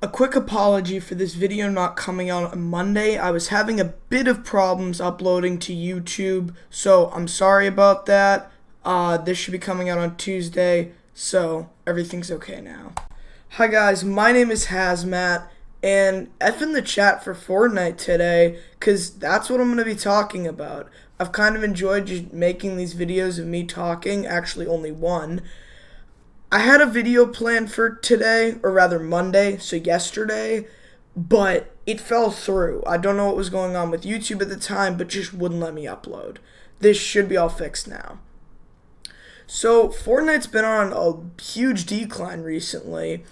A quick apology for this video not coming out on Monday. I was having a bit of problems uploading to YouTube, so I'm sorry about that. This should be coming out on Tuesday, so everything's okay now. Hi guys, my name is Hazmat, and F in the chat for Fortnite today, because that's what I'm going to be talking about. I've kind of enjoyed just making these videos of me talking, actually only one. I had a video planned for today, or rather Monday, so yesterday, but it fell through. I don't know what was going on with YouTube at the time, but just wouldn't let me upload. This should be all fixed now. So, Fortnite's been on a huge decline recently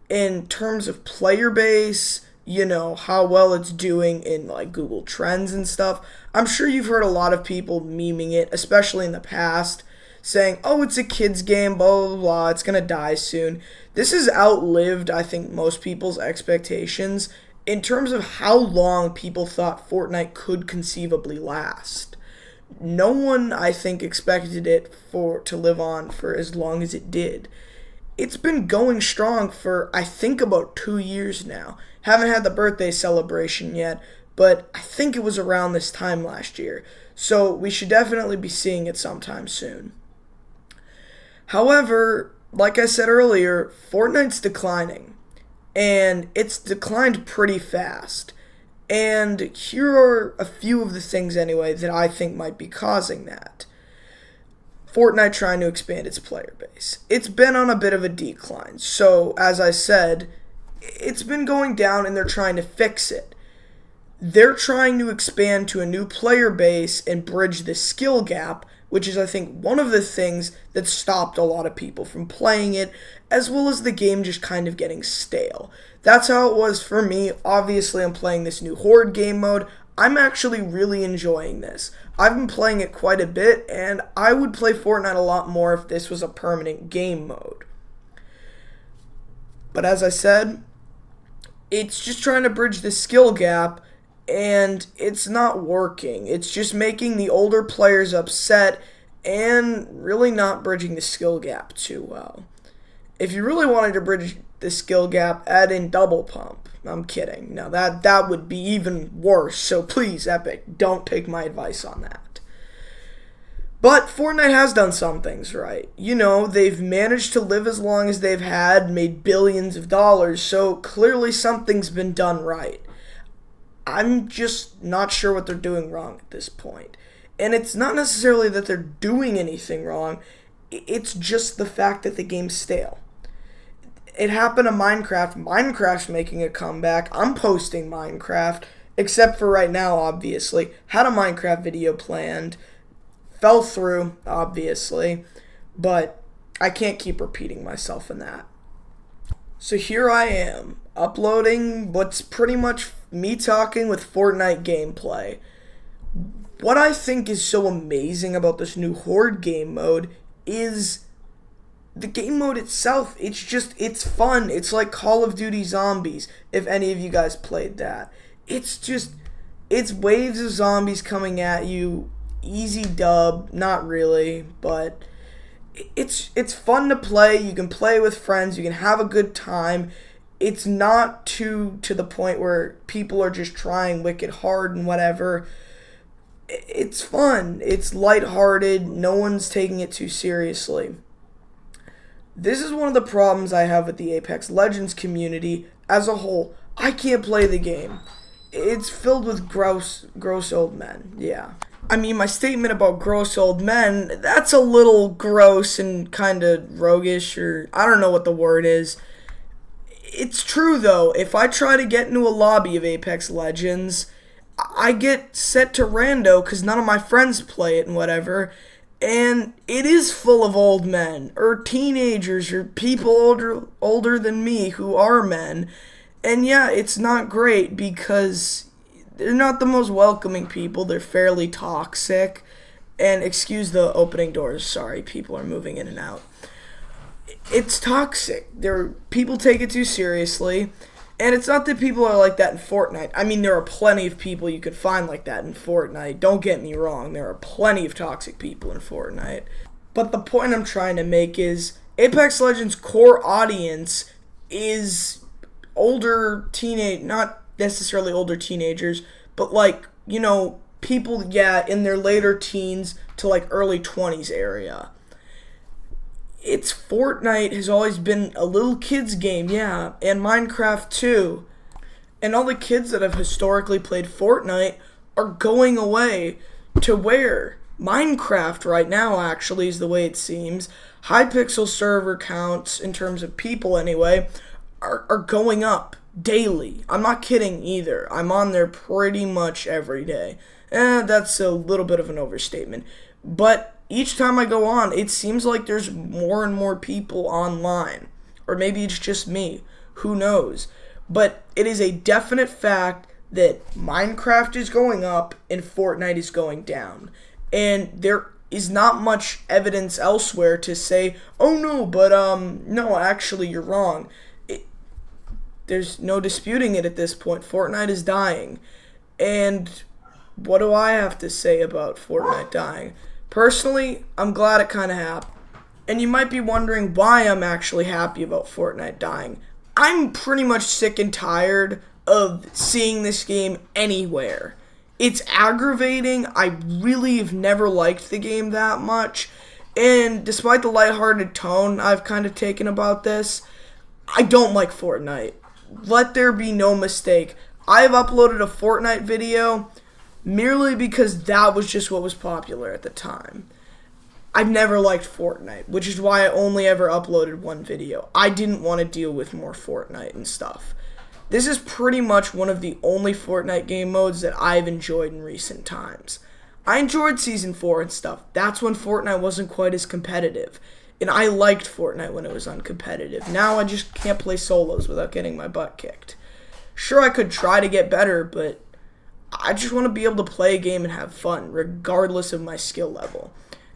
in terms of player base, you know, how well it's doing in like Google Trends and stuff. I'm sure you've heard a lot of people memeing it, especially in the past, saying, oh, it's a kid's game, blah, blah, blah, it's going to die soon. This has outlived, I think, most people's expectations in terms of how long people thought Fortnite could conceivably last. No one, I think, expected it to live on for as long as it did. It's been going strong for, I think, about 2 years now. Haven't had the birthday celebration yet, but I think it was around this time last year. So we should definitely be seeing it sometime soon. However, like I said earlier, Fortnite's declining, and it's declined pretty fast. And here are a few of the things anyway that I think might be causing that. Fortnite trying to expand its player base. It's been on a bit of a decline, so as I said, it's been going down and they're trying to fix it. They're trying to expand to a new player base and bridge the skill gap, which is, I think, one of the things that stopped a lot of people from playing it, as well as the game just kind of getting stale. That's how it was for me. Obviously, I'm playing this new Horde game mode. I'm actually really enjoying this. I've been playing it quite a bit, and I would play Fortnite a lot more if this was a permanent game mode. But as I said, it's just trying to bridge the skill gap, and it's not working. It's just making the older players upset and really not bridging the skill gap too well. If you really wanted to bridge the skill gap, add in double pump. I'm kidding. No, that would be even worse. So please, Epic, don't take my advice on that. But Fortnite has done some things right. You know, they've managed to live as long as they've had, made billions of dollars, so clearly something's been done right. I'm just not sure what they're doing wrong at this point. And it's not necessarily that they're doing anything wrong, it's just the fact that the game's stale. It happened to Minecraft. Minecraft's making a comeback. I'm posting Minecraft, except for right now, obviously. Had a Minecraft video planned. Fell through, obviously. But I can't keep repeating myself in that. So here I am, uploading what's pretty much me talking with Fortnite gameplay. What I think is so amazing about this new Horde game mode is the game mode itself. It's fun. It's like Call of Duty Zombies, if any of you guys played that. It's waves of zombies coming at you, easy dub, not really, but it's fun to play. You can play with friends, you can have a good time. It's not to the point where people are just trying wicked hard and whatever. It's fun. It's lighthearted. No one's taking it too seriously. This is one of the problems I have with the Apex Legends community as a whole. I can't play the game. It's filled with gross old men. Yeah. I mean, my statement about gross old men, that's a little gross and kind of roguish, or I don't know what the word is. It's true, though. If I try to get into a lobby of Apex Legends, I get set to rando because none of my friends play it and whatever, and it is full of old men, or teenagers, or people older than me who are men, and yeah, it's not great because they're not the most welcoming people. They're fairly toxic, and excuse the opening doors, sorry, people are moving in and out. It's toxic. People take it too seriously, and it's not that people are like that in Fortnite. I mean, there are plenty of people you could find like that in Fortnite. Don't get me wrong, there are plenty of toxic people in Fortnite. But the point I'm trying to make is Apex Legends' core audience is not necessarily older teenagers, but like, people, yeah, in their later teens to like early 20s area. It's Fortnite has always been a little kid's game, yeah, and Minecraft too. And all the kids that have historically played Fortnite are going away to where? Minecraft right now, actually, is the way it seems. Hypixel server counts, in terms of people anyway, are going up daily. I'm not kidding either. I'm on there pretty much every day. That's a little bit of an overstatement. But each time I go on, it seems like there's more and more people online. Or maybe it's just me. Who knows? But it is a definite fact that Minecraft is going up and Fortnite is going down. And there is not much evidence elsewhere to say, oh no, but no, actually you're wrong. There's no disputing it at this point. Fortnite is dying. And what do I have to say about Fortnite dying? Personally, I'm glad it kind of happened. And you might be wondering why I'm actually happy about Fortnite dying. I'm pretty much sick and tired of seeing this game anywhere. It's aggravating. I really have never liked the game that much. And despite the lighthearted tone I've kind of taken about this, I don't like Fortnite. Let there be no mistake. I have uploaded a Fortnite video merely because that was just what was popular at the time. I've never liked Fortnite, which is why I only ever uploaded one video. I didn't want to deal with more Fortnite and stuff. This is pretty much one of the only Fortnite game modes that I've enjoyed in recent times. I enjoyed Season 4 and stuff. That's when Fortnite wasn't quite as competitive. And I liked Fortnite when it was uncompetitive. Now I just can't play solos without getting my butt kicked. Sure, I could try to get better, but I just want to be able to play a game and have fun, regardless of my skill level.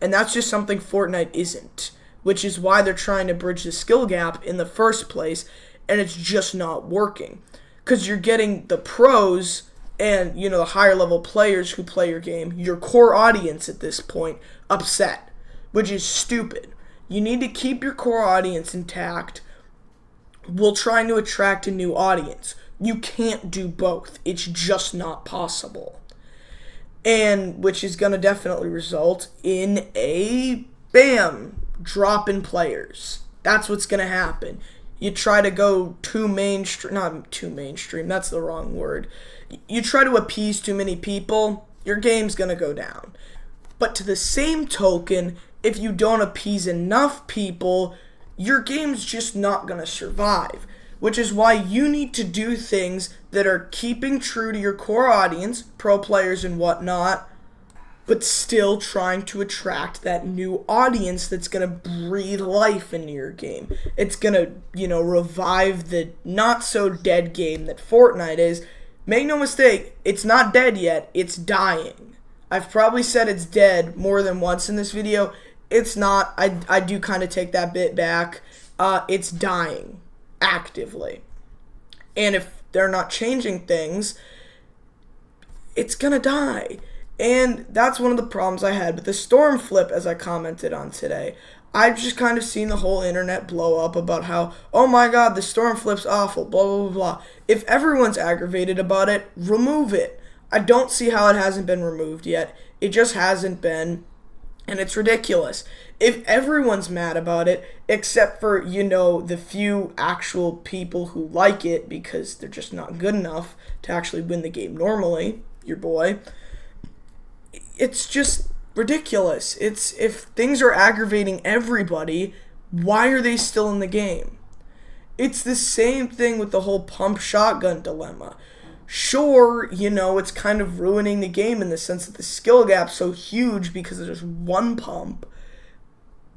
And that's just something Fortnite isn't, which is why they're trying to bridge the skill gap in the first place, and it's just not working. Because you're getting the pros and, the higher level players who play your game, your core audience at this point, upset, which is stupid. You need to keep your core audience intact while trying to attract a new audience. You can't do both. It's just not possible. And which is going to definitely result in a drop in players. That's what's going to happen. You try to go not too mainstream, that's the wrong word. You try to appease too many people, your game's going to go down. But to the same token, if you don't appease enough people, your game's just not going to survive. Which is why you need to do things that are keeping true to your core audience, pro players and whatnot, but still trying to attract that new audience that's going to breathe life into your game. It's going to, revive the not-so-dead game that Fortnite is. Make no mistake, it's not dead yet, it's dying. I've probably said it's dead more than once in this video. It's not. I do kind of take that bit back. It's dying. Actively. And if they're not changing things, it's gonna die. And that's one of the problems I had with the storm flip, as I commented on today. I've just kind of seen the whole internet blow up about how, oh my god, the storm flip's awful, blah, blah, blah, blah. If everyone's aggravated about it, remove it. I don't see how it hasn't been removed yet. It just hasn't been. And it's ridiculous. If everyone's mad about it, except for, the few actual people who like it because they're just not good enough to actually win the game normally, your boy, it's just ridiculous. If things are aggravating everybody, why are they still in the game? It's the same thing with the whole pump shotgun dilemma. Sure, it's kind of ruining the game in the sense that the skill gap's so huge because there's one pump,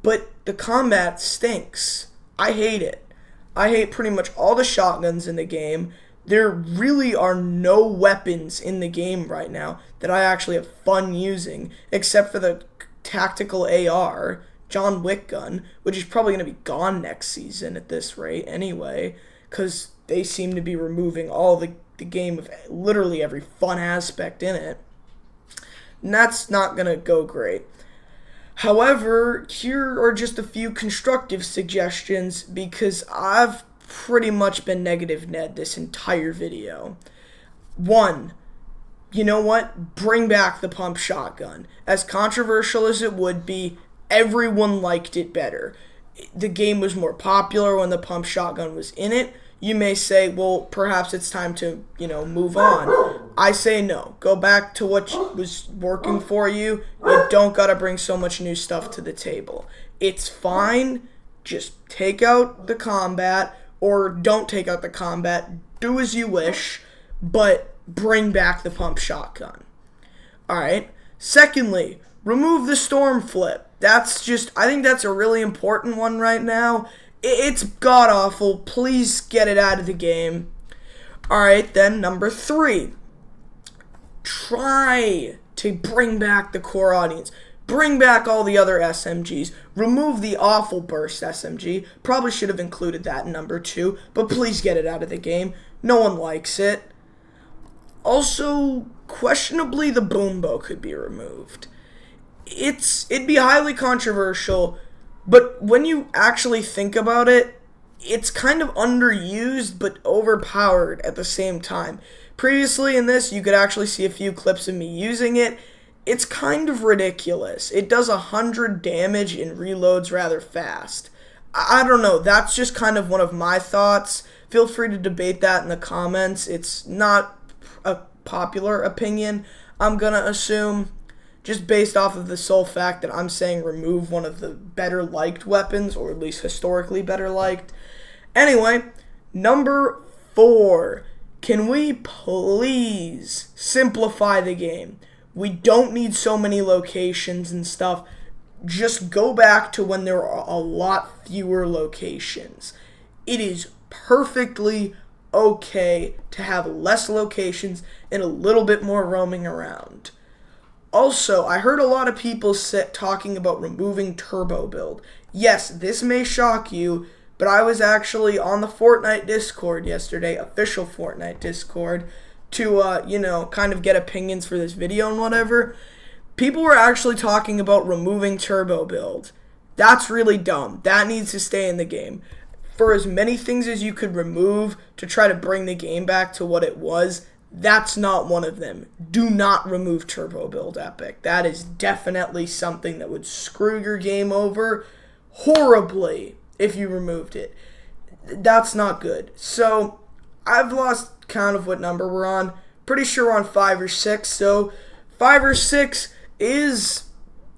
but the combat stinks. I hate it. I hate pretty much all the shotguns in the game. There really are no weapons in the game right now that I actually have fun using, except for the tactical AR, John Wick gun, which is probably going to be gone next season at this rate anyway, because they seem to be removing all the game of literally every fun aspect in it. And that's not going to go great. However, here are just a few constructive suggestions because I've pretty much been negative Ned this entire video. One, you know what? Bring back the pump shotgun. As controversial as it would be, everyone liked it better. The game was more popular when the pump shotgun was in it. You may say, well, perhaps it's time to, move on. I say no. Go back to what was working for you. You don't got to bring so much new stuff to the table. It's fine. Just take out the combat, or don't take out the combat. Do as you wish, but bring back the pump shotgun. Alright. Secondly, remove the storm flip. I think that's a really important one right now. It's god-awful. Please get it out of the game. Alright, then number 3. Try to bring back the core audience. Bring back all the other SMGs. Remove the awful burst SMG. Probably should have included that in number 2, but please get it out of the game. No one likes it. Also, questionably, the boom bow could be removed. It'd be highly controversial, but when you actually think about it, it's kind of underused but overpowered at the same time. Previously in this, you could actually see a few clips of me using it. It's kind of ridiculous. It does 100 damage and reloads rather fast. I don't know, that's just kind of one of my thoughts. Feel free to debate that in the comments. It's not a popular opinion, I'm gonna assume, just based off of the sole fact that I'm saying remove one of the better liked weapons, or at least historically better liked. Anyway, number 4. Can we please simplify the game? We don't need so many locations and stuff. Just go back to when there are a lot fewer locations. It is perfectly okay to have less locations and a little bit more roaming around. Also, I heard a lot of people talking about removing turbo build. Yes, this may shock you, but I was actually on the Fortnite Discord yesterday, official Fortnite Discord, to, kind of get opinions for this video and whatever. People were actually talking about removing turbo build. That's really dumb. That needs to stay in the game. For as many things as you could remove to try to bring the game back to what it was, that's not one of them. Do not remove turbo build, Epic. That is definitely something that would screw your game over horribly if you removed it. That's not good. So, I've lost count of what number we're on. Pretty sure we're on 5 or 6. So, 5 or 6 is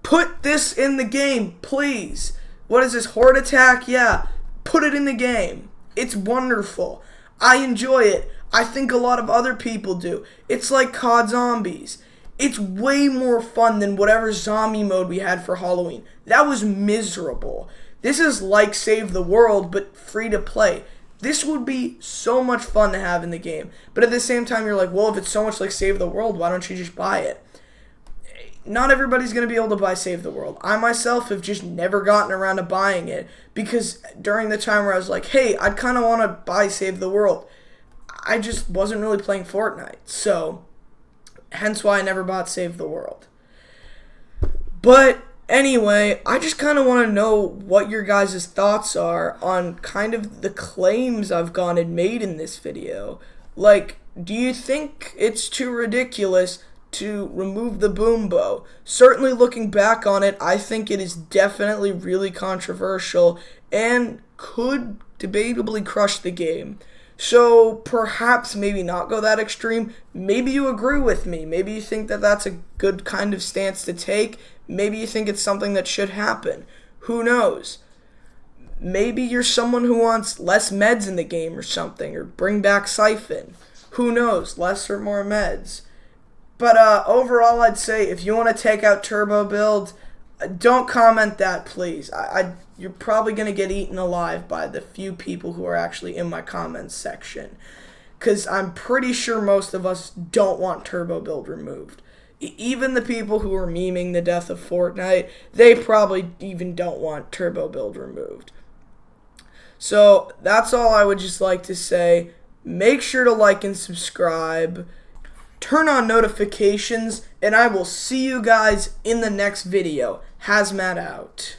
put this in the game, please. What is this, Horde Attack? Yeah, put it in the game. It's wonderful. I enjoy it. I think a lot of other people do. It's like COD Zombies. It's way more fun than whatever zombie mode we had for Halloween. That was miserable. This is like Save the World, but free to play. This would be so much fun to have in the game. But at the same time, you're like, well, if it's so much like Save the World, why don't you just buy it? Not everybody's going to be able to buy Save the World. I myself have just never gotten around to buying it, because during the time where I was like, hey, I'd kind of want to buy Save the World, I just wasn't really playing Fortnite. So, hence why I never bought Save the World. But anyway, I just kind of want to know what your guys' thoughts are on kind of the claims I've gone and made in this video. Like, do you think it's too ridiculous to remove the boom bow? Certainly looking back on it, I think it is definitely really controversial and could debatably crush the game. So perhaps maybe not go that extreme. Maybe you agree with me. Maybe you think that that's a good kind of stance to take. Maybe you think it's something that should happen. Who knows? Maybe you're someone who wants less meds in the game or something, or bring back Siphon. Who knows? Less or more meds. But overall, I'd say if you want to take out turbo build, don't comment that, please. You're probably going to get eaten alive by the few people who are actually in my comments section, because I'm pretty sure most of us don't want turbo build removed. Even the people who are memeing the death of Fortnite, they probably even don't want turbo build removed. So that's all I would just like to say. Make sure to like and subscribe. Turn on notifications, and I will see you guys in the next video. Hazmat out.